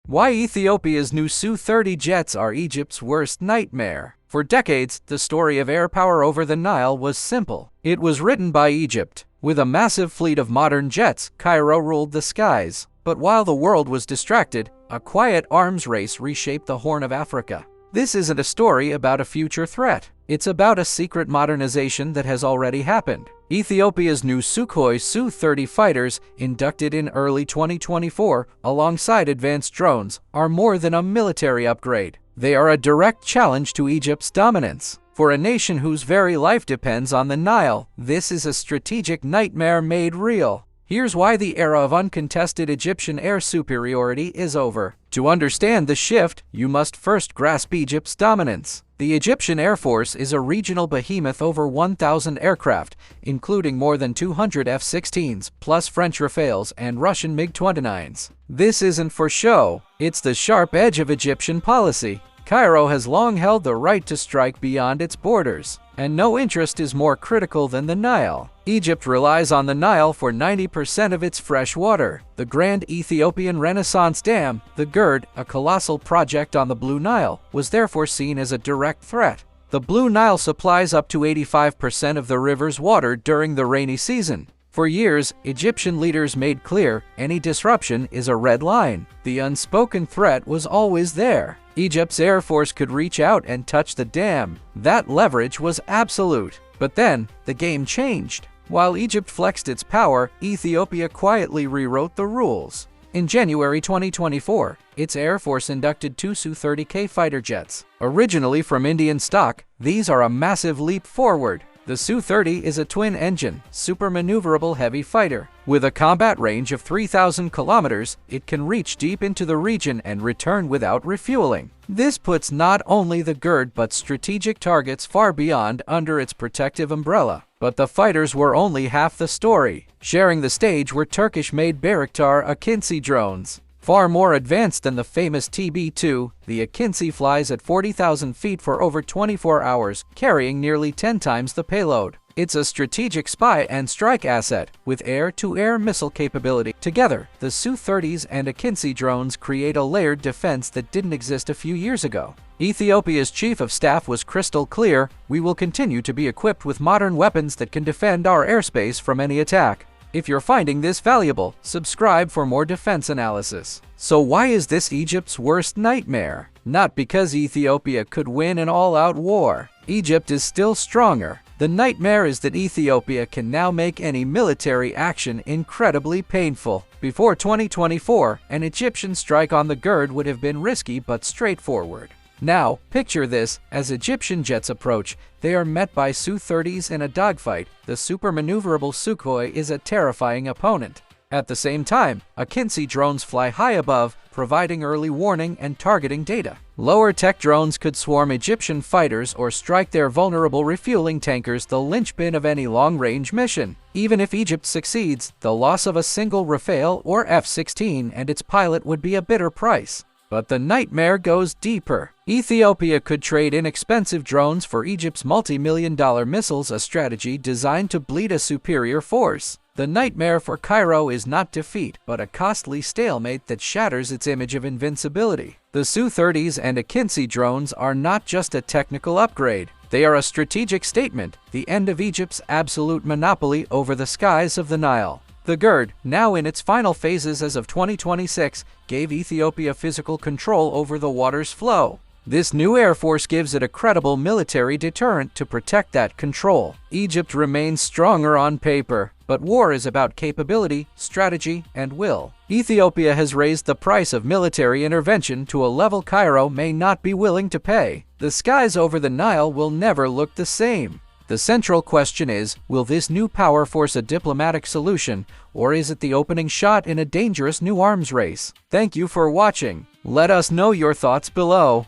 Why Ethiopia's new Su-30 jets are Egypt's worst nightmare. For decades, the story of air power over the Nile was simple. It was written by Egypt. With a massive fleet of modern jets, Cairo ruled the skies. But while the world was distracted, a quiet arms race reshaped the Horn of Africa. This isn't a story about a future threat. It's about a secret modernization that has already happened. Ethiopia's new Sukhoi Su-30 fighters, inducted in early 2024 alongside advanced drones, are more than a military upgrade. They are a direct challenge to Egypt's dominance. For a nation whose very life depends on the Nile, this is a strategic nightmare made real. Here's why the era of uncontested Egyptian air superiority is over. To understand the shift, you must first grasp Egypt's dominance. The Egyptian Air Force is a regional behemoth over 1,000 aircraft, including more than 200 F-16s, plus French Rafales and Russian MiG-29s. This isn't for show, it's the sharp edge of Egyptian policy. Cairo has long held the right to strike beyond its borders, and no interest is more critical than the Nile. Egypt relies on the Nile for 90% of its fresh water. The Grand Ethiopian Renaissance Dam, the GERD, a colossal project on the Blue Nile, was therefore seen as a direct threat. The Blue Nile supplies up to 85% of the river's water during the rainy season. For years, Egyptian leaders made clear any disruption is a red line. The unspoken threat was always there. Egypt's Air Force could reach out and touch the dam. That leverage was absolute. But then, the game changed. While Egypt flexed its power, Ethiopia quietly rewrote the rules. In January 2024, its Air Force inducted two Su-30K fighter jets. Originally from Indian stock, these are a massive leap forward. The Su-30 is a twin-engine, super-maneuverable heavy fighter. With a combat range of 3,000 kilometers, it can reach deep into the region and return without refueling. This puts not only the GERD but strategic targets far beyond under its protective umbrella. But the fighters were only half the story. Sharing the stage were Turkish-made Bayraktar Akıncı drones. Far more advanced than the famous TB2, the Akıncı flies at 40,000 feet for over 24 hours, carrying nearly 10 times the payload. It's a strategic spy and strike asset, with air-to-air missile capability. Together, the Su-30s and Akıncı drones create a layered defense that didn't exist a few years ago. Ethiopia's chief of staff was crystal clear: we will continue to be equipped with modern weapons that can defend our airspace from any attack. If you're finding this valuable, subscribe for more defense analysis. So why is this Egypt's worst nightmare? Not because Ethiopia could win an all-out war. Egypt is still stronger. The nightmare is that Ethiopia can now make any military action incredibly painful. Before 2024, an Egyptian strike on the GERD would have been risky but straightforward. Now, picture this: as Egyptian jets approach, they are met by Su-30s in a dogfight. The super-maneuverable Sukhoi is a terrifying opponent. At the same time, Akıncı drones fly high above, providing early warning and targeting data. Lower-tech drones could swarm Egyptian fighters or strike their vulnerable refueling tankers, the linchpin of any long-range mission. Even if Egypt succeeds, the loss of a single Rafale or F-16 and its pilot would be a bitter price. But the nightmare goes deeper. Ethiopia could trade inexpensive drones for Egypt's multi-million-dollar missiles, a strategy designed to bleed a superior force. The nightmare for Cairo is not defeat, but a costly stalemate that shatters its image of invincibility. The Su-30s and Akıncı drones are not just a technical upgrade. They are a strategic statement: the end of Egypt's absolute monopoly over the skies of the Nile. The GERD, now in its final phases as of 2026, gave Ethiopia physical control over the water's flow. This new air force gives it a credible military deterrent to protect that control. Egypt remains stronger on paper, but war is about capability, strategy, and will. Ethiopia has raised the price of military intervention to a level Cairo may not be willing to pay. The skies over the Nile will never look the same. The central question is, will this new power force a diplomatic solution, or is it the opening shot in a dangerous new arms race? Thank you for watching. Let us know your thoughts below.